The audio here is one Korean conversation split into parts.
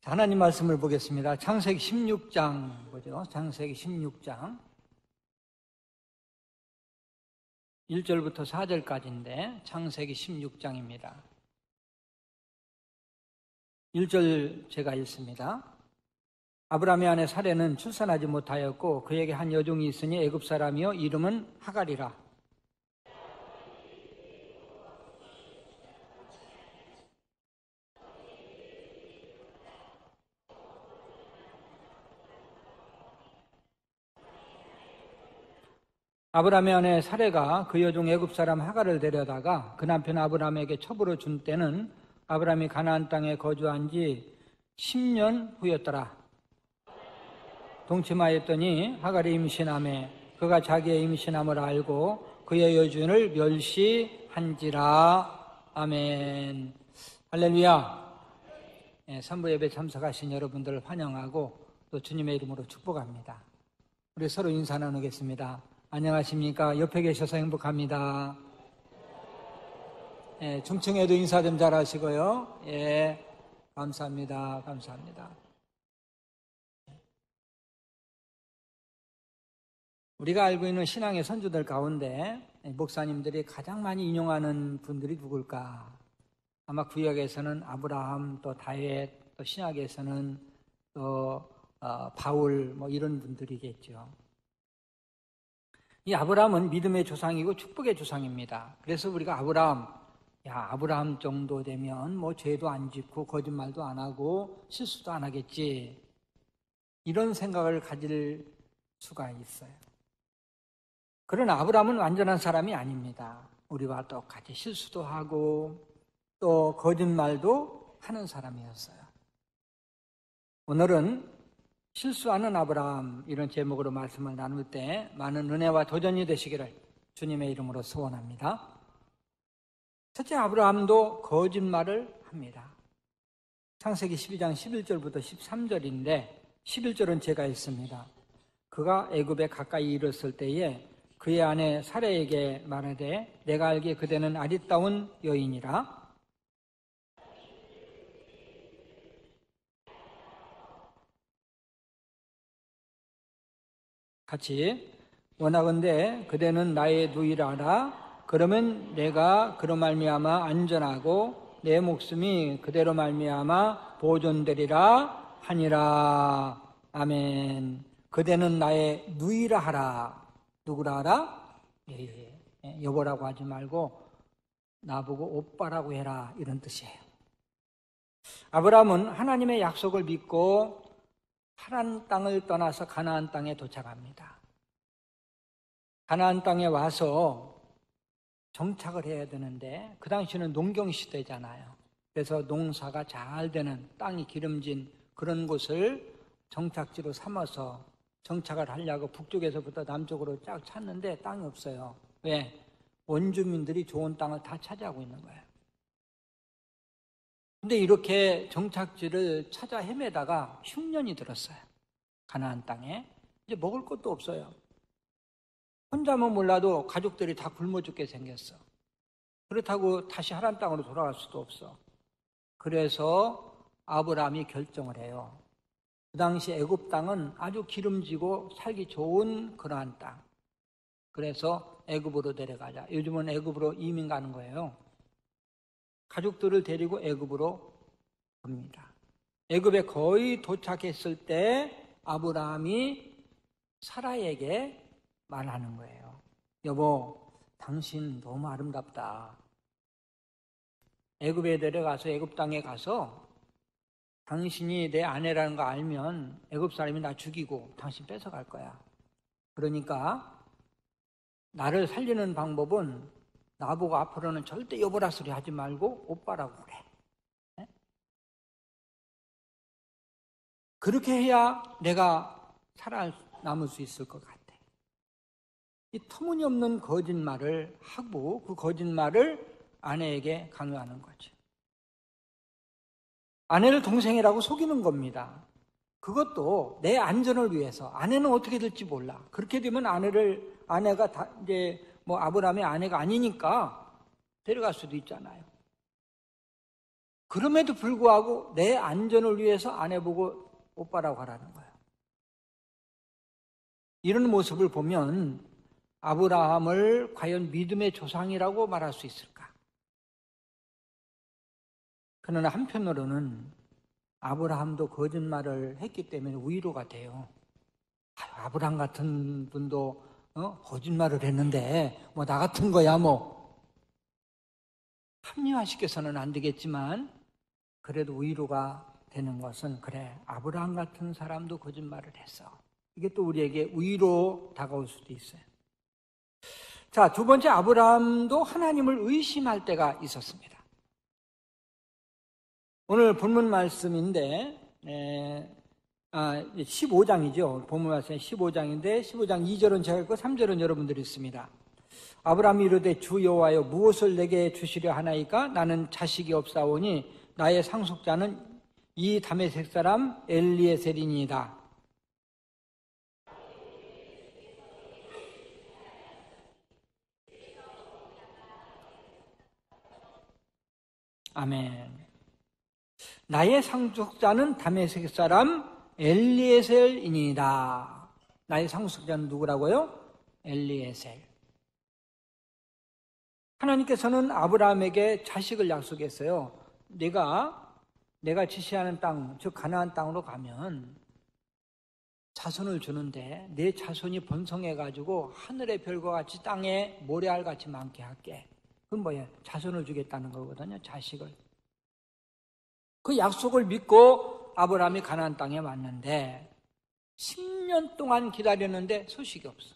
하나님 말씀을 보겠습니다. 창세기 16장 보죠. 창세기 16장 1절부터 4절까지인데 창세기 16장입니다. 1절 제가 읽습니다. 아브라함의 아내 사레는 출산하지 못하였고 그에게 한 여종이 있으니 애굽 사람이요 이름은 하갈이라. 아브라함의 아내 사레가 그 여종 애굽 사람 하갈을 데려다가 그 남편 아브라함에게 첩으로 준 때는 아브라함이 가나안 땅에 거주한 지 10년 후였더라. 동침하였더니 하갈이 임신하매 그가 자기의 임신함을 알고 그의 여종을 멸시한지라. 아멘. 할렐루야. 선부 예배 참석하신 여러분들을 환영하고 또 주님의 이름으로 축복합니다. 우리 서로 인사 나누겠습니다. 안녕하십니까? 옆에 계셔서 행복합니다. 중층에도 인사 좀 잘하시고요. 감사합니다. 감사합니다. 우리가 알고 있는 신앙의 선조들 가운데 목사님들이 가장 많이 인용하는 분들이 누굴까? 아마 구약에서는 아브라함, 또 다윗, 또 신약에서는 또 바울 뭐 이런 분들이겠죠. 이 아브라함은 믿음의 조상이고 축복의 조상입니다. 그래서 우리가 아브라함 정도 되면 뭐 죄도 안 짓고 거짓말도 안 하고 실수도 안 하겠지, 이런 생각을 가질 수가 있어요. 그러나 아브라함은 완전한 사람이 아닙니다. 우리와 똑같이 실수도 하고 또 거짓말도 하는 사람이었어요. 오늘은 실수하는 아브라함, 이런 제목으로 말씀을 나눌 때 많은 은혜와 도전이 되시기를 주님의 이름으로 소원합니다. 첫째, 아브라함도 거짓말을 합니다. 창세기 12장 11절부터 13절인데 11절은 제가 읽습니다. 그가 애굽에 가까이 이르렀을 때에 그의 아내 사레에게 말하되 내가 알기에 그대는 아리따운 여인이라. 같이 원하건대 그대는 나의 누이라 하라. 그러면 내가 그로 말미암아 안전하고 내 목숨이 그대로 말미암아 보존되리라 하니라. 아멘. 그대는 나의 누이라 하라. 누구라 하라? 여보라고 하지 말고 나보고 오빠라고 해라, 이런 뜻이에요. 아브라함은 하나님의 약속을 믿고 파란 땅을 떠나서 가나안 땅에 도착합니다. 가나안 땅에 와서 정착을 해야 되는데 그 당시는 농경 시대잖아요. 그래서 농사가 잘 되는 땅이 기름진 그런 곳을 정착지로 삼아서 정착을 하려고 북쪽에서부터 남쪽으로 쫙 찾는데 땅이 없어요. 왜? 원주민들이 좋은 땅을 다 차지하고 있는 거예요. 근데 이렇게 정착지를 찾아 헤매다가 흉년이 들었어요. 가나안 땅에. 이제 먹을 것도 없어요. 혼자면 몰라도 가족들이 다 굶어 죽게 생겼어. 그렇다고 다시 하란 땅으로 돌아갈 수도 없어. 그래서 아브라함이 결정을 해요. 그 당시 애굽 땅은 아주 기름지고 살기 좋은 그러한 땅. 그래서 애굽으로 내려가자. 요즘은 애굽으로 이민 가는 거예요. 가족들을 데리고 애굽으로 갑니다. 애굽에 거의 도착했을 때 아브라함이 사라에게 말하는 거예요. 여보, 당신 너무 아름답다. 애굽에 내려가서 애굽 땅에 가서 당신이 내 아내라는 거 알면 애굽 사람이 나 죽이고 당신 뺏어갈 거야. 그러니까 나를 살리는 방법은 나보고 앞으로는 절대 여보라 소리 하지 말고 오빠라고 그래. 네? 그렇게 해야 내가 살아남을 수 있을 것 같아. 이 터무니없는 거짓말을 하고 그 거짓말을 아내에게 강요하는 거죠. 아내를 동생이라고 속이는 겁니다. 그것도 내 안전을 위해서. 아내는 어떻게 될지 몰라. 그렇게 되면 아내가 이제 뭐 아브라함의 아내가 아니니까 데려갈 수도 있잖아요. 그럼에도 불구하고 내 안전을 위해서 아내 보고 오빠라고 하라는 거예요. 이런 모습을 보면 아브라함을 과연 믿음의 조상이라고 말할 수 있을까? 그러나 한편으로는 아브라함도 거짓말을 했기 때문에 위로가 돼요. 아브라함 같은 분도 거짓말을 했는데 뭐 나 같은 거야 뭐. 합리화시켜서는 안 되겠지만 그래도 위로가 되는 것은 그래, 아브라함 같은 사람도 거짓말을 했어. 이게 또 우리에게 위로 다가올 수도 있어요. 자, 두 번째, 아브라함도 하나님을 의심할 때가 있었습니다. 오늘 본문 말씀인데 15장이죠. 본문 말씀 15장인데 15장 2절은 제가 읽고 3절은 여러분들이 있습니다. 아브라함이 이르되 주 여호와여 무엇을 내게 주시려 하나이까? 나는 자식이 없사오니 나의 상속자는 이 다메섹 사람 엘리에셀이니이다. 아멘. 나의 상속자는 다메섹 사람 엘리에셀이니이다. 나의 상속자는 누구라고요? 엘리에셀. 하나님께서는 아브라함에게 자식을 약속했어요. 내가 지시하는 땅, 즉 가나안 땅으로 가면 자손을 주는데 내 자손이 번성해가지고 하늘의 별과 같이 땅에 모래알같이 많게 할게. 그건 뭐예요? 자손을 주겠다는 거거든요. 자식을. 그 약속을 믿고 아브라함이 가나안 땅에 왔는데 10년 동안 기다렸는데 소식이 없어.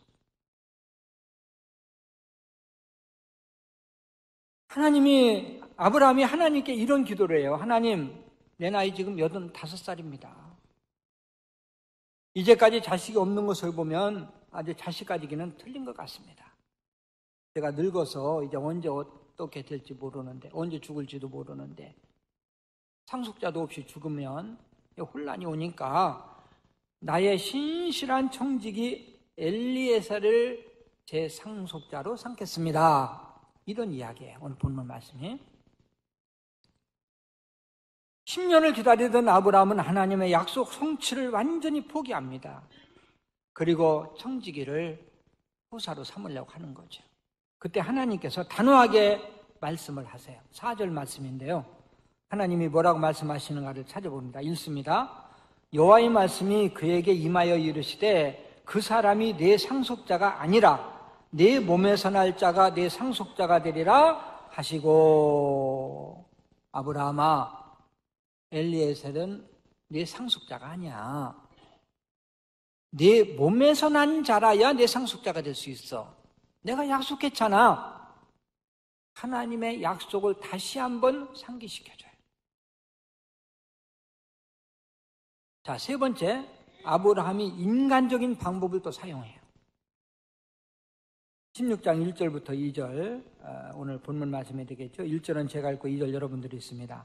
아브라함이 하나님께 이런 기도를 해요. 하나님, 내 나이 지금 85살입니다. 이제까지 자식이 없는 것을 보면 아주 자식 가지기는 틀린 것 같습니다. 제가 늙어서 이제 언제 어떻게 될지 모르는데, 언제 죽을지도 모르는데, 상속자도 없이 죽으면 혼란이 오니까 나의 신실한 청지기 엘리에셀을 제 상속자로 삼겠습니다. 이런 이야기예요. 오늘 본문 말씀이. 10년을 기다리던 아브라함은 하나님의 약속 성취를 완전히 포기합니다. 그리고 청지기를 후사로 삼으려고 하는 거죠. 그때 하나님께서 단호하게 말씀을 하세요. 4절 말씀인데요. 하나님이 뭐라고 말씀하시는가를 찾아봅니다. 읽습니다. 여호와의 말씀이 그에게 임하여 이르시되 그 사람이 내 상속자가 아니라 내 몸에서 날 자가 내 상속자가 되리라 하시고. 아브라함아, 엘리에셀은 내 상속자가 아니야. 내 몸에서 난 자라야 내 상속자가 될 수 있어. 내가 약속했잖아. 하나님의 약속을 다시 한번 상기시켜줘요. 자, 세 번째, 아브라함이 인간적인 방법을 또 사용해요. 16장 1절부터 2절, 오늘 본문 말씀이 되겠죠. 1절은 제가 읽고 2절 여러분들이 있습니다.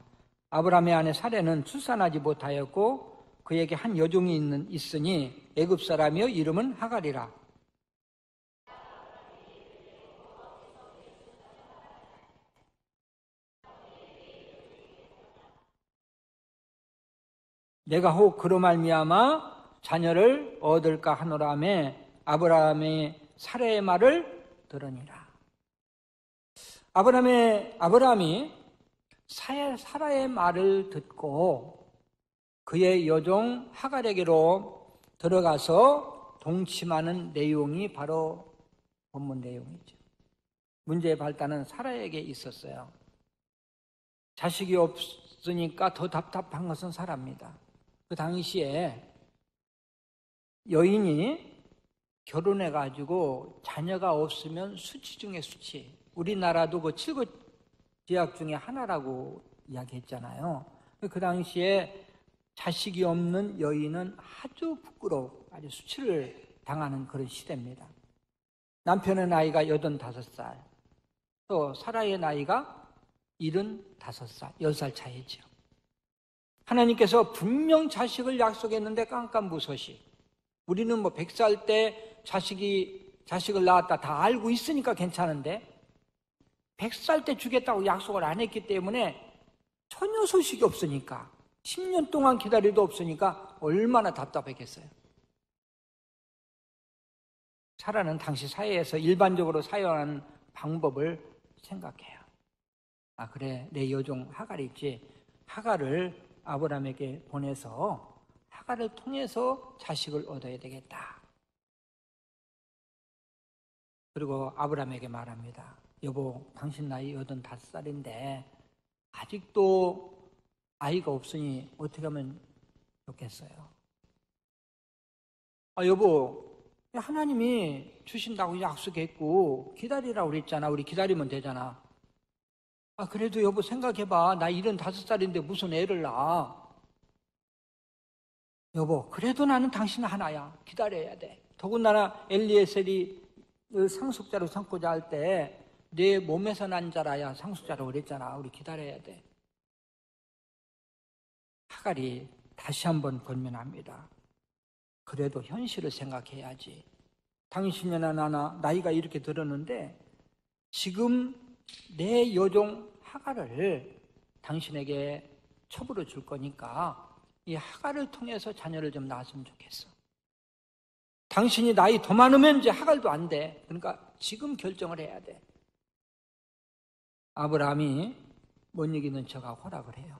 아브라함의 아내 사레는 출산하지 못하였고 그에게 한 여종이 있으니 애굽 사람이요 이름은 하갈이라. 내가 혹 그로 말미암아 자녀를 얻을까 하노라 하며 아브라함의 사레의 말을 들으니라. 아브라함이 사라의 말을 듣고 그의 여종 하갈에게로 들어가서 동침하는 내용이 바로 본문 내용이죠. 문제의 발단은 사라에게 있었어요. 자식이 없으니까 더 답답한 것은 사라입니다. 그 당시에 여인이 결혼해가지고 자녀가 없으면 수치 중에 수치. 우리나라도 그 7구 제약 중에 하나라고 이야기했잖아요. 그 당시에 자식이 없는 여인은 아주 부끄러워, 아주 수치를 당하는 그런 시대입니다. 남편의 나이가 85살, 또 사라의 나이가 75살, 10살 차이죠. 하나님께서 분명 자식을 약속했는데 깜깜무소시. 우리는 뭐 100살 때 자식을 낳았다 다 알고 있으니까 괜찮은데 100살 때 주겠다고 약속을 안 했기 때문에 전혀 소식이 없으니까 10년 동안 기다리도 없으니까 얼마나 답답했겠어요. 사라는 당시 사회에서 일반적으로 사용하는 방법을 생각해요. 아, 그래, 내 여종 하갈이 있지. 하갈을 아브라함에게 보내서 하갈을 통해서 자식을 얻어야 되겠다. 그리고 아브라함에게 말합니다. 여보, 당신 나이 85살인데 아직도 아이가 없으니 어떻게 하면 좋겠어요? 아, 여보, 하나님이 주신다고 약속했고 기다리라고 그랬잖아. 우리 기다리면 되잖아. 아, 그래도 여보 생각해봐. 나 75살인데 무슨 애를 낳아. 여보, 그래도 나는 당신 하나야. 기다려야 돼. 더군다나 엘리에셀이 상속자로 삼고자 할 때 내 몸에서 난 자라야 상속자라고 그랬잖아. 우리 기다려야 돼. 하갈이 다시 한번 권면합니다. 그래도 현실을 생각해야지. 당신이나 나나 나이가 이렇게 들었는데 지금 내 여종 하갈을 당신에게 첩으로 줄 거니까 이 하갈을 통해서 자녀를 좀 낳았으면 좋겠어. 당신이 나이 더 많으면 이제 하갈도 안 돼. 그러니까 지금 결정을 해야 돼. 아브라함이 못 이기는 척하 허락을 해요.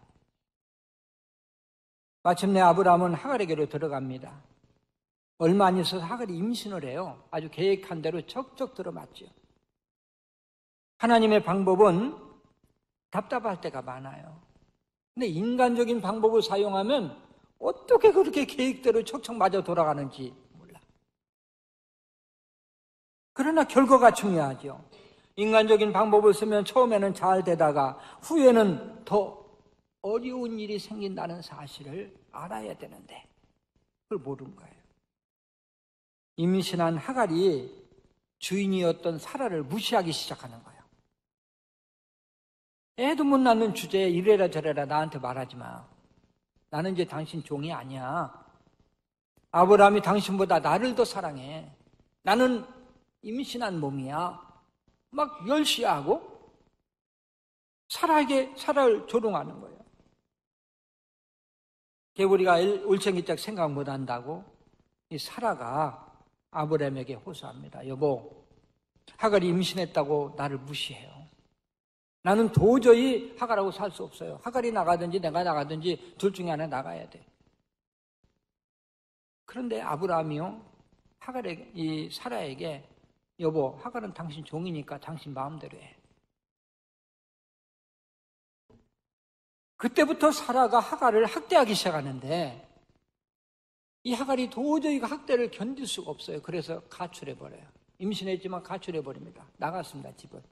마침내 아브라함은 하갈에게로 들어갑니다. 얼마 안 있어서 하갈이 임신을 해요. 아주 계획한 대로 척척 들어맞죠. 하나님의 방법은 답답할 때가 많아요. 근데 인간적인 방법을 사용하면 어떻게 그렇게 계획대로 척척 맞아 돌아가는지 몰라. 그러나 결과가 중요하죠. 인간적인 방법을 쓰면 처음에는 잘 되다가 후에는 더 어려운 일이 생긴다는 사실을 알아야 되는데 그걸 모르는 거예요. 임신한 하갈이 주인이었던 사라를 무시하기 시작하는 거예요. 애도 못 낳는 주제에 이래라 저래라 나한테 말하지 마. 나는 이제 당신 종이 아니야. 아브라함이 당신보다 나를 더 사랑해. 나는 임신한 몸이야. 막 멸시하고 사라를 조롱하는 거예요. 개구리가 올챙이짝 생각 못 한다고 이 사라가 아브라함에게 호소합니다. 여보, 하갈이 임신했다고 나를 무시해요. 나는 도저히 하갈하고 살 수 없어요. 하갈이 나가든지 내가 나가든지 둘 중에 하나 나가야 돼. 그런데 아브라함이요, 이 사라에게 여보, 하갈은 당신 종이니까 당신 마음대로 해. 그때부터 사라가 하갈을 학대하기 시작하는데 이 하갈이 도저히 학대를 견딜 수가 없어요. 그래서 가출해버려요. 임신했지만 가출해버립니다. 나갔습니다, 집을.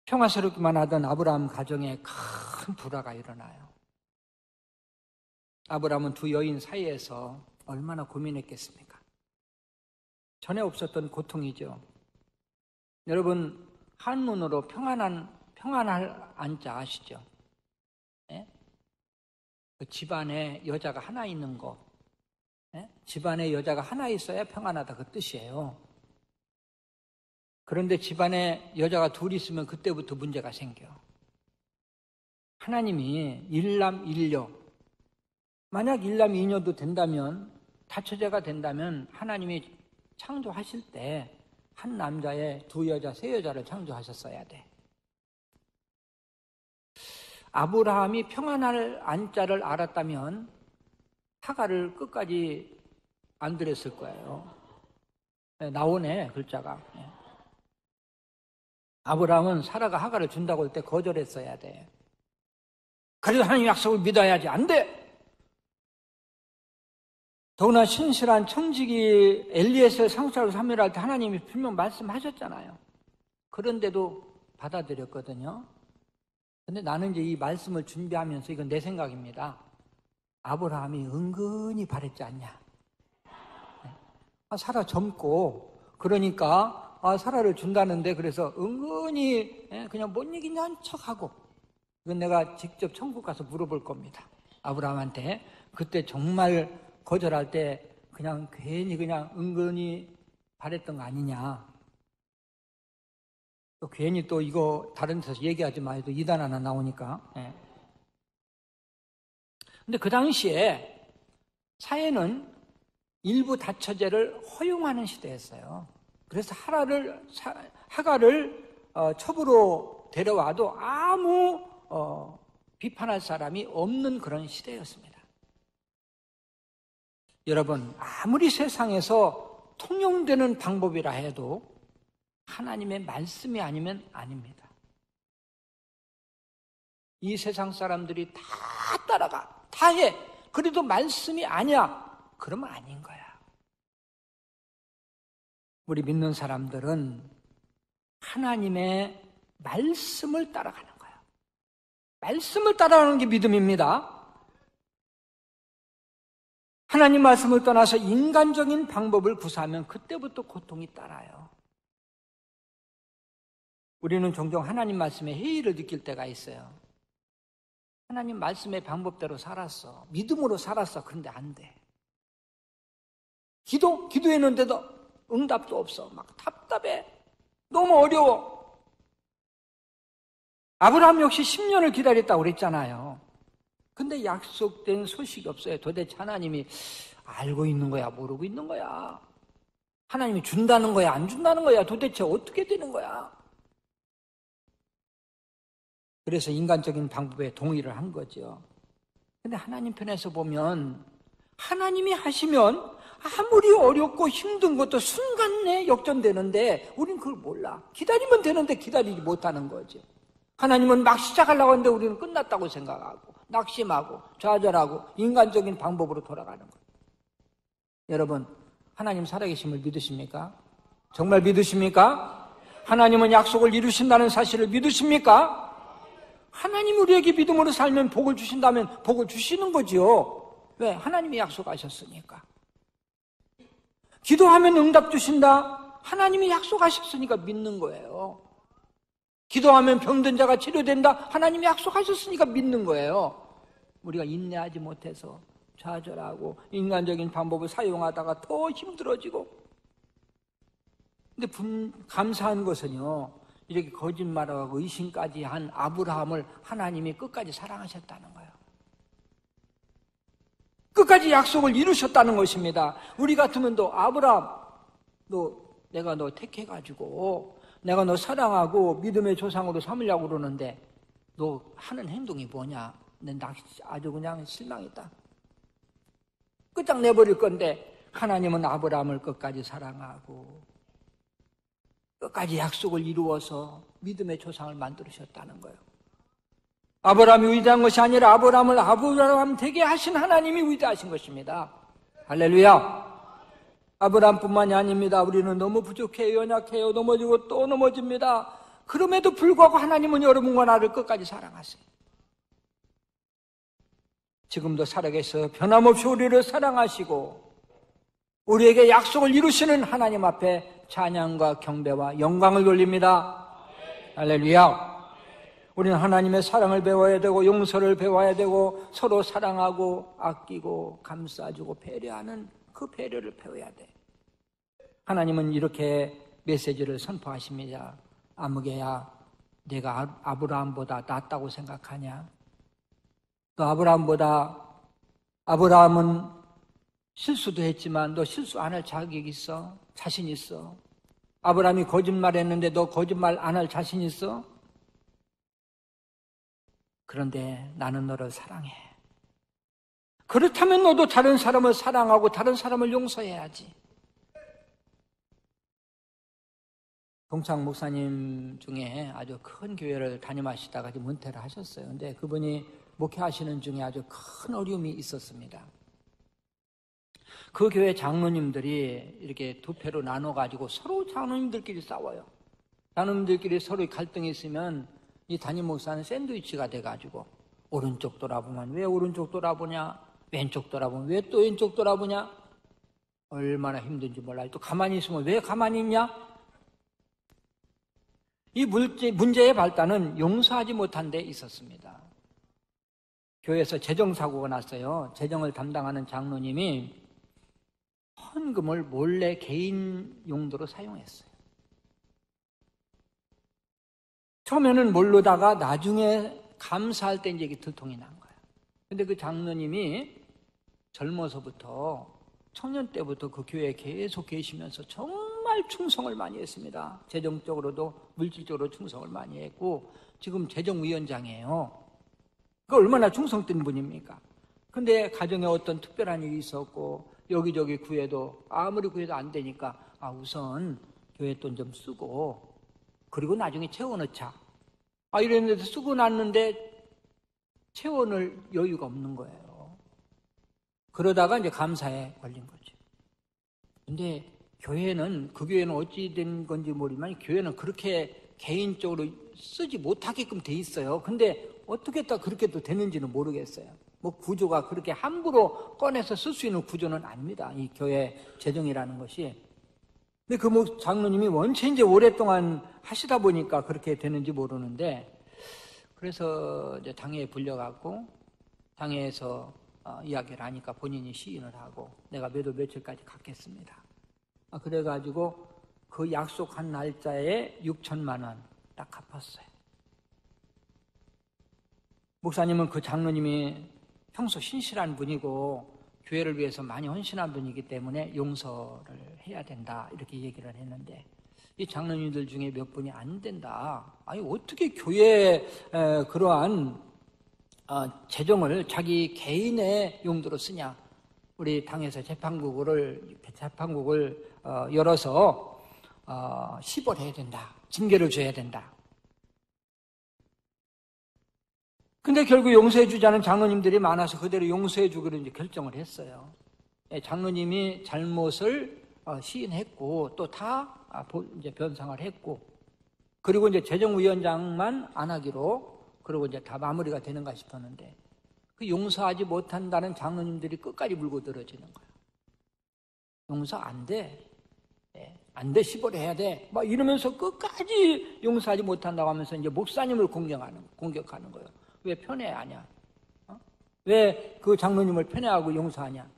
평화스럽기만 하던 아브라함 가정에 큰 불화가 일어나요. 아브라함은 두 여인 사이에서 얼마나 고민했겠습니까? 전에 없었던 고통이죠. 여러분, 한문으로 평안할 안자 아시죠? 예? 그 집안에 여자가 하나 있는 거, 예? 집안에 여자가 하나 있어야 평안하다 그 뜻이에요. 그런데 집안에 여자가 둘 있으면 그때부터 문제가 생겨. 하나님이 일남일녀, 만약 일남이녀도 된다면, 다처제가 된다면 하나님이 창조하실 때 한 남자에 두 여자, 세 여자를 창조하셨어야 돼. 아브라함이 평안할 안자를 알았다면 하갈을 끝까지 안 들였을 거예요. 나오네, 글자가. 아브라함은 사라가 하갈을 준다고 할 때 거절했어야 돼. 그래도 하나님 약속을 믿어야지. 안 돼! 더구나 신실한 청지기 엘리에셀 상속자로 삼위할 때 하나님이 분명 말씀하셨잖아요. 그런데도 받아들였거든요. 근데 나는 이제 이 말씀을 준비하면서 이건 내 생각입니다. 아브라함이 은근히 바랬지 않냐. 사라 젊고 그러니까 사라를 준다는데 그래서 은근히 그냥 못 이기는 척하고 이건 내가 직접 천국 가서 물어볼 겁니다. 아브라함한테 그때 정말 거절할 때 그냥 괜히 그냥 은근히 바랬던 거 아니냐. 또 괜히 또 이거 다른 데서 얘기하지 마도 이단 하나 나오니까. 예. 근데 그 당시에 사회는 일부 다처제를 허용하는 시대였어요. 그래서 하가를 첩으로 데려와도 아무 비판할 사람이 없는 그런 시대였습니다. 여러분, 아무리 세상에서 통용되는 방법이라 해도 하나님의 말씀이 아니면 아닙니다. 이 세상 사람들이 다 따라가, 다 해. 그래도 말씀이 아니야. 그러면 아닌 거야. 우리 믿는 사람들은 하나님의 말씀을 따라가는 거야. 말씀을 따라가는 게 믿음입니다. 하나님 말씀을 떠나서 인간적인 방법을 구사하면 그때부터 고통이 따라요. 우리는 종종 하나님 말씀에 해이를 느낄 때가 있어요. 하나님 말씀의 방법대로 살았어. 믿음으로 살았어. 그런데 안 돼. 기도했는데도 응답도 없어. 막 답답해. 너무 어려워. 아브라함 역시 10년을 기다렸다고 그랬잖아요. 근데 약속된 소식이 없어요. 도대체 하나님이 알고 있는 거야? 모르고 있는 거야? 하나님이 준다는 거야? 안 준다는 거야? 도대체 어떻게 되는 거야? 그래서 인간적인 방법에 동의를 한 거죠. 근데 하나님 편에서 보면 하나님이 하시면 아무리 어렵고 힘든 것도 순간 내에 역전되는데 우리는 그걸 몰라. 기다리면 되는데 기다리지 못하는 거죠. 하나님은 막 시작하려고 하는데 우리는 끝났다고 생각하고 낙심하고 좌절하고 인간적인 방법으로 돌아가는 거예요. 여러분, 하나님 살아계심을 믿으십니까? 정말 믿으십니까? 하나님은 약속을 이루신다는 사실을 믿으십니까? 하나님 우리에게 믿음으로 살면 복을 주신다면 복을 주시는 거죠. 왜? 하나님이 약속하셨으니까. 기도하면 응답 주신다. 하나님이 약속하셨으니까 믿는 거예요. 기도하면 병든 자가 치료된다. 하나님이 약속하셨으니까 믿는 거예요. 우리가 인내하지 못해서 좌절하고 인간적인 방법을 사용하다가 더 힘들어지고. 근데 감사한 것은요, 이렇게 거짓말하고 의심까지 한 아브라함을 하나님이 끝까지 사랑하셨다는 거예요. 끝까지 약속을 이루셨다는 것입니다. 우리 같으면 또 아브라함, 내가 너 택해가지고 내가 너 사랑하고 믿음의 조상으로 삼으려고 그러는데 너 하는 행동이 뭐냐? 나 아주 그냥 실망이다. 끝장내버릴 건데 하나님은 아브라함을 끝까지 사랑하고 끝까지 약속을 이루어서 믿음의 조상을 만들으셨다는 거예요. 아브라함이 위대한 것이 아니라 아브라함을 아브라함 되게 하신 하나님이 위대하신 것입니다. 할렐루야. 아브라함뿐만이 아닙니다. 우리는 너무 부족해요, 연약해요, 넘어지고 또 넘어집니다. 그럼에도 불구하고 하나님은 여러분과 나를 끝까지 사랑하세요. 지금도 살아계셔 변함없이 우리를 사랑하시고 우리에게 약속을 이루시는 하나님 앞에 찬양과 경배와 영광을 돌립니다. 할렐루야. 우리는 하나님의 사랑을 배워야 되고 용서를 배워야 되고 서로 사랑하고 아끼고 감싸주고 배려하는 그 배려를 배워야 돼. 하나님은 이렇게 메시지를 선포하십니다. 아무개야, 내가 아브라함보다 낫다고 생각하냐? 너 아브라함은 실수도 했지만 너 실수 안 할 자격 있어? 자신 있어? 아브라함이 거짓말했는데 너 거짓말 안 할 자신 있어? 그런데 나는 너를 사랑해. 그렇다면 너도 다른 사람을 사랑하고 다른 사람을 용서해야지. 동창 목사님 중에 아주 큰 교회를 담임하시다가 지금 은퇴를 하셨어요. 근데 그분이 목회하시는 중에 아주 큰 어려움이 있었습니다. 그 교회 장로님들이 이렇게 두 패로 나눠가지고 서로 장로님들끼리 싸워요. 장로님들끼리 서로 갈등이 있으면 이 담임 목사는 샌드위치가 돼가지고 오른쪽 돌아보면 왜 오른쪽 돌아보냐, 왼쪽 돌아보면 왜 또 왼쪽 돌아보냐, 얼마나 힘든지 몰라요. 또 가만히 있으면 왜 가만히 있냐. 이 문제의 발단은 용서하지 못한 데 있었습니다. 교회에서 재정사고가 났어요. 재정을 담당하는 장로님이 헌금을 몰래 개인 용도로 사용했어요. 처음에는 모르다가 나중에 감사할 때 이제 이게 들통이 난 거예요. 근데 그 장로님이 젊어서부터 청년 때부터 그 교회에 계속 계시면서 정말 충성을 많이 했습니다. 재정적으로도 물질적으로 충성을 많이 했고 지금 재정위원장이에요. 그 얼마나 충성된 분입니까? 근데 가정에 어떤 특별한 일이 있었고 여기저기 구해도 아무리 구해도 안 되니까 우선 교회 돈 좀 쓰고 그리고 나중에 채워넣자. 이랬는데 쓰고 났는데 채워넣을 여유가 없는 거예요. 그러다가 이제 감사에 걸린 거죠. 근데 교회는 그 교회는 어찌 된 건지 모르지만 교회는 그렇게 개인적으로 쓰지 못하게끔 돼 있어요. 근데 어떻게 또 그렇게 또 되는지는 모르겠어요. 뭐 구조가 그렇게 함부로 꺼내서 쓸 수 있는 구조는 아닙니다. 이 교회 재정이라는 것이. 근데 그 장로님이 원체 이제 오랫동안 하시다 보니까 그렇게 되는지 모르는데, 그래서 이제 당회에 불려갖고 당회에서 이야기를 하니까 본인이 시인을 하고 내가 몇 월 며칠까지 갖겠습니다. 그래가지고 그 약속한 날짜에 6천만 원 딱 갚았어요. 목사님은 그 장로님이 평소 신실한 분이고 교회를 위해서 많이 헌신한 분이기 때문에 용서를 해야 된다 이렇게 얘기를 했는데, 이 장로님들 중에 몇 분이 안 된다. 어떻게 교회에 그러한 재정을 자기 개인의 용도로 쓰냐. 우리 당에서 재판국을 열어서 시벌해야 된다. 징계를 줘야 된다. 근데 결국 용서해 주지 않은 장로님들이 많아서 그대로 용서해 주기로 이제 결정을 했어요. 장로님이 잘못을 시인했고 또 다 이제 변상을 했고, 그리고 이제 재정위원장만 안 하기로, 그리고 이제 다 마무리가 되는가 싶었는데 그 용서하지 못한다는 장로님들이 끝까지 물고 늘어지는 거예요. 용서 안 돼. 안 돼, 시벌해야 돼. 막 이러면서 끝까지 용서하지 못한다고 하면서 이제 목사님을 공격하는 거예요. 왜 편애하냐? 왜 그 장로님을 편애하고 용서하냐?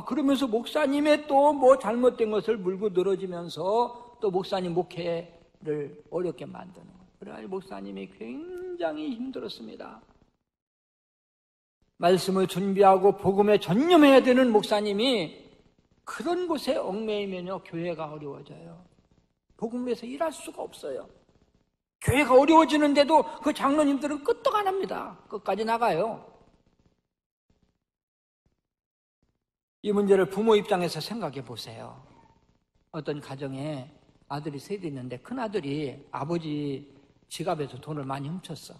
그러면서 목사님의 또 뭐 잘못된 것을 물고 늘어지면서 또 목사님 목회를 어렵게 만드는 거예요. 그래가지고 목사님이 굉장히 힘들었습니다. 말씀을 준비하고 복음에 전념해야 되는 목사님이 그런 곳에 얽매이면요, 교회가 어려워져요. 복음에서 일할 수가 없어요. 교회가 어려워지는데도 그 장로님들은 끄떡 안 합니다. 끝까지 나가요. 이 문제를 부모 입장에서 생각해 보세요. 어떤 가정에 아들이 셋이 있는데 큰아들이 아버지 지갑에서 돈을 많이 훔쳤어.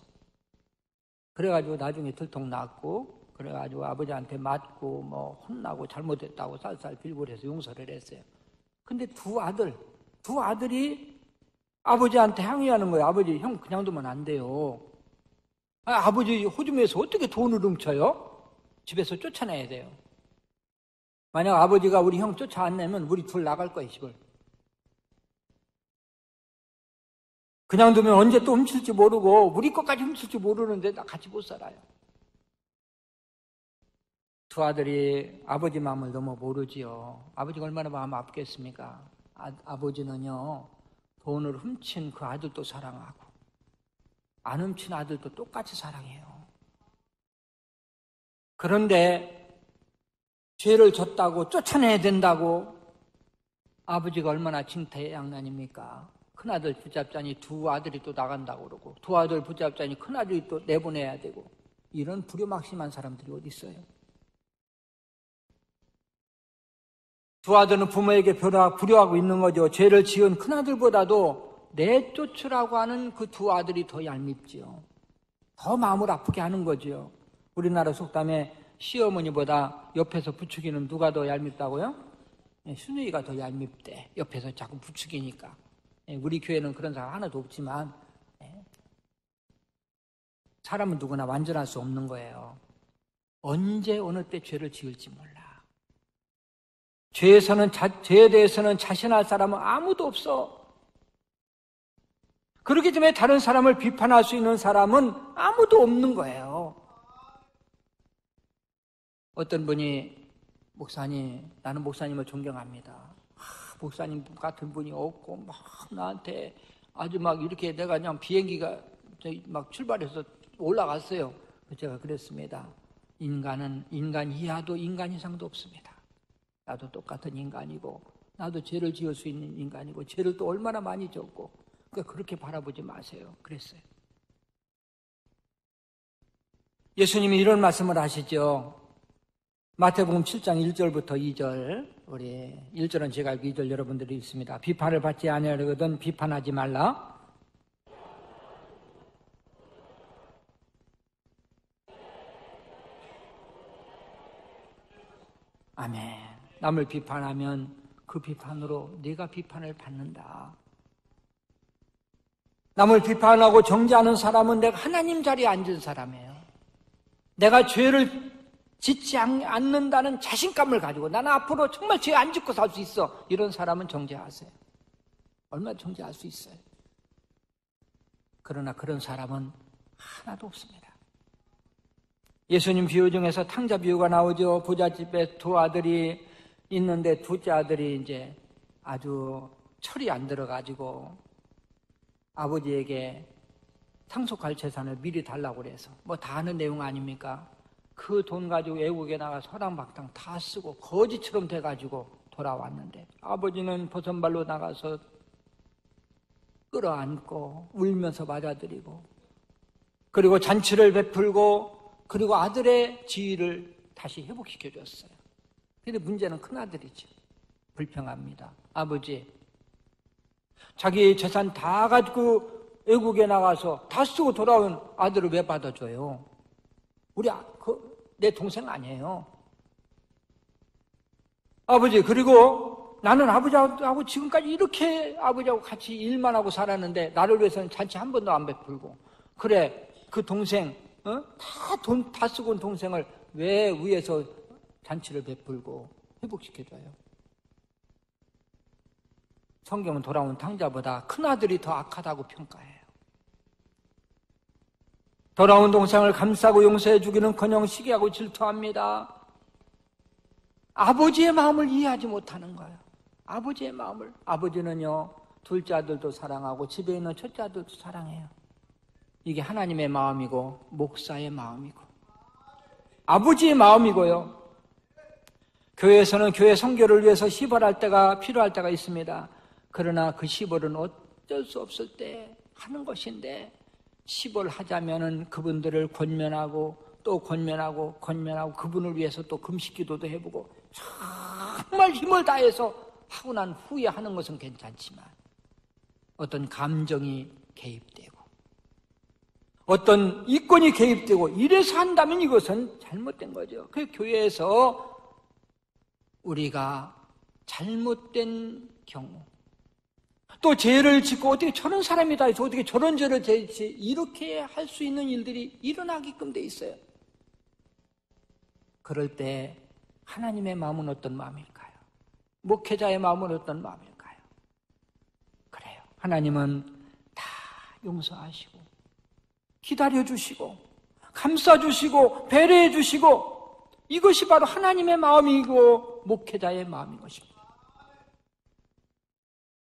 그래가지고 나중에 들통 났고, 그래가지고 아버지한테 맞고 뭐 혼나고 잘못했다고 쌀쌀 빌고 해서 용서를 했어요. 근데 두 아들이 아버지한테 항의하는 거예요. 아버지, 형 그냥 두면 안 돼요. 아버지 호주머니에서 어떻게 돈을 훔쳐요? 집에서 쫓아내야 돼요. 만약 아버지가 우리 형 쫓아 안 내면 우리 둘 나갈 거예요, 집을. 그냥 두면 언제 또 훔칠지 모르고 우리 것까지 훔칠지 모르는데 나 같이 못 살아요. 두 아들이 아버지 마음을 너무 모르지요. 아버지가 얼마나 마음 아프겠습니까? 아버지는요, 돈을 훔친 그 아들도 사랑하고 안 훔친 아들도 똑같이 사랑해요. 그런데 죄를 졌다고 쫓아내야 된다고 아버지가 얼마나 징태양난입니까? 큰아들 붙잡자니 두 아들이 또 나간다고 그러고, 두 아들 붙잡자니 큰아들이 또 내보내야 되고, 이런 불효막심한 사람들이 어디 있어요? 두 아들은 부모에게 불효하고 있는 거죠. 죄를 지은 큰아들보다도 내쫓으라고 하는 그 두 아들이 더 얄밉지요. 더 마음을 아프게 하는 거죠. 우리나라 속담에 시어머니보다 옆에서 부추기는 누가 더 얄밉다고요? 순우이가 더 얄밉대. 옆에서 자꾸 부추기니까. 우리 교회는 그런 사람 하나도 없지만 사람은 누구나 완전할 수 없는 거예요. 언제 어느 때 죄를 지을지 몰라. 죄에 대해서는 자신할 사람은 아무도 없어. 그렇기 때문에 다른 사람을 비판할 수 있는 사람은 아무도 없는 거예요. 어떤 분이, 목사님, 나는 목사님을 존경합니다. 목사님 같은 분이 없고 막 나한테 아주 막 이렇게 내가 그냥 비행기가 막 출발해서 올라갔어요. 제가 그랬습니다. 인간 이하도 인간 이상도 없습니다. 나도 똑같은 인간이고, 나도 죄를 지을 수 있는 인간이고, 죄를 또 얼마나 많이 졌고, 그러니까 그렇게 바라보지 마세요. 그랬어요. 예수님이 이런 말씀을 하시죠. 마태복음 7장 1절부터 2절, 우리 1절은 제가 알고 2절 여러분들이 있습니다. 비판을 받지 아니하려거든 비판하지 말라. 아멘. 남을 비판하면 그 비판으로 네가 비판을 받는다. 남을 비판하고 정죄하는 사람은 내가 하나님 자리에 앉은 사람이에요. 내가 죄를 짓지 않는다는 자신감을 가지고 나는 앞으로 정말 죄 안 짓고 살 수 있어. 이런 사람은 정죄하세요. 얼마나 정죄할 수 있어요. 그러나 그런 사람은 하나도 없습니다. 예수님 비유 중에서 탕자 비유가 나오죠. 부잣집에 두 아들이 있는데 둘째 아들이 이제 아주 철이 안 들어가지고 아버지에게 상속할 재산을 미리 달라고 그래서 뭐 다 아는 내용 아닙니까? 그 돈 가지고 외국에 나가서 허랑박탕 다 쓰고 거지처럼 돼가지고 돌아왔는데 아버지는 버선발로 나가서 끌어안고 울면서 맞아들이고 그리고 잔치를 베풀고 그리고 아들의 지위를 다시 회복시켜줬어요. 근데 문제는 큰아들이죠. 불평합니다. 아버지, 자기 재산 다 가지고 외국에 나가서 다 쓰고 돌아온 아들을 왜 받아줘요? 내 동생 아니에요. 아버지, 그리고 나는 아버지하고 지금까지 이렇게 아버지하고 같이 일만 하고 살았는데 나를 위해서는 잔치 한 번도 안 베풀고 그래, 그 동생 돈 다 쓰고 온 동생을 왜 위에서 잔치를 베풀고 회복시켜줘요? 성경은 돌아온 탕자보다 큰아들이 더 악하다고 평가해요. 돌아온 동생을 감싸고 용서해 주기는커녕 시기하고 질투합니다. 아버지의 마음을 이해하지 못하는 거예요. 아버지의 마음을. 아버지는요, 둘째 아들도 사랑하고 집에 있는 첫째 아들도 사랑해요. 이게 하나님의 마음이고 목사의 마음이고 아버지의 마음이고요. 교회에서는 교회 선교를 위해서 시벌할 때가 필요할 때가 있습니다. 그러나 그 시벌은 어쩔 수 없을 때 하는 것인데 시벌하자면은 그분들을 권면하고 또 권면하고 그분을 위해서 또 금식기도도 해보고 정말 힘을 다해서 하고 난 후에 하는 것은 괜찮지만 어떤 감정이 개입되고 어떤 이권이 개입되고 이래서 한다면 이것은 잘못된 거죠. 그 교회에서 우리가 잘못된 경우 또 죄를 짓고 어떻게 저런 사람이 다 있어 어떻게 저런 죄를 짓지 이렇게 할 수 있는 일들이 일어나게끔 돼 있어요. 그럴 때 하나님의 마음은 어떤 마음일까요? 목회자의 마음은 어떤 마음일까요? 그래요. 하나님은 다 용서하시고 기다려주시고 감싸주시고 배려해주시고 이것이 바로 하나님의 마음이고 목회자의 마음인 것입니다.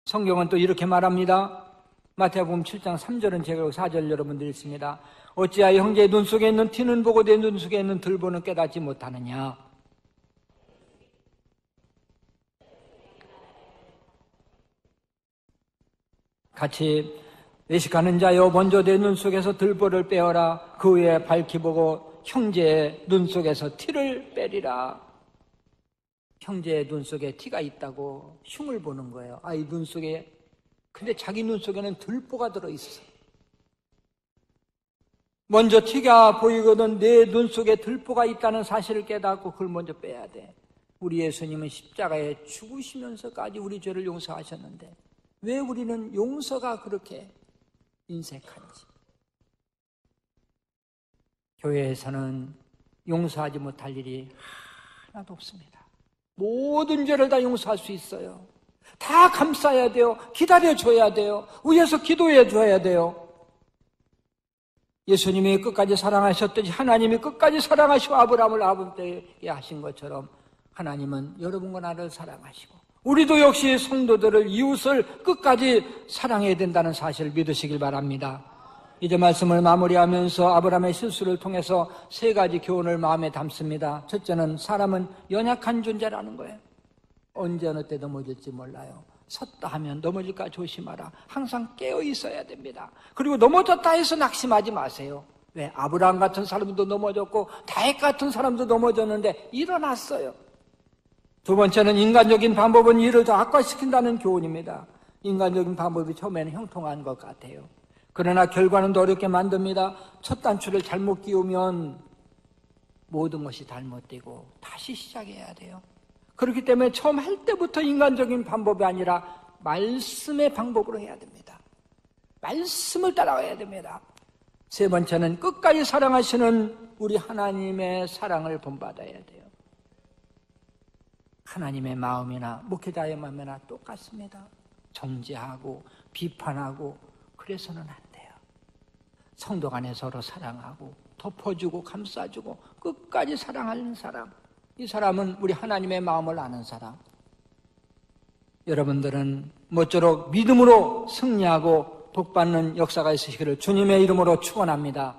성경은 또 이렇게 말합니다. 마태복음 7장 3절은 제가 4절 여러분들 읽습니다. 어찌하여 형제의 눈 속에 있는 티는 보고 내 눈 속에 있는 들보는 깨닫지 못하느냐. 같이 외식하는 자여 먼저 내 눈 속에서 들보를 빼어라. 그 후에 밝히 보고 형제의 눈 속에서 티를 빼리라. 형제의 눈 속에 티가 있다고 흉을 보는 거예요. 이 눈 속에. 근데 자기 눈 속에는 들보가 들어있어. 먼저 티가 보이거든 내 눈 속에 들보가 있다는 사실을 깨닫고 그걸 먼저 빼야 돼. 우리 예수님은 십자가에 죽으시면서까지 우리 죄를 용서하셨는데 왜 우리는 용서가 그렇게 인색한지. 교회에서는 용서하지 못할 일이 하나도 없습니다. 모든 죄를 다 용서할 수 있어요. 다 감싸야 돼요. 기다려줘야 돼요. 위에서 기도해 줘야 돼요. 예수님이 끝까지 사랑하셨듯이 하나님이 끝까지 사랑하시고 아브라함을 아버지에게 하신 것처럼 하나님은 여러분과 나를 사랑하시고 우리도 역시 성도들을, 이웃을 끝까지 사랑해야 된다는 사실을 믿으시길 바랍니다. 이제 말씀을 마무리하면서 아브라함의 실수를 통해서 3가지 교훈을 마음에 담습니다. 첫째는 사람은 연약한 존재라는 거예요. 언제 어느 때 넘어질지 몰라요. 섰다 하면 넘어질까 조심하라. 항상 깨어 있어야 됩니다. 그리고 넘어졌다 해서 낙심하지 마세요. 왜? 아브라함 같은 사람도 넘어졌고 다윗 같은 사람도 넘어졌는데 일어났어요. 두 번째는 인간적인 방법은 일을 더 악화시킨다는 교훈입니다. 인간적인 방법이 처음에는 형통한 것 같아요. 그러나 결과는 더 어렵게 만듭니다. 첫 단추를 잘못 끼우면 모든 것이 잘못되고 다시 시작해야 돼요. 그렇기 때문에 처음 할 때부터 인간적인 방법이 아니라 말씀의 방법으로 해야 됩니다. 말씀을 따라와야 됩니다. 세 번째는 끝까지 사랑하시는 우리 하나님의 사랑을 본받아야 돼요. 하나님의 마음이나 목회자의 마음이나 똑같습니다. 정죄하고 비판하고 그래서는 안 돼요. 성도 간에 서로 사랑하고 덮어주고 감싸주고 끝까지 사랑하는 사람, 이 사람은 우리 하나님의 마음을 아는 사람. 여러분들은 모쪼록 믿음으로 승리하고 복받는 역사가 있으시기를 주님의 이름으로 축원합니다.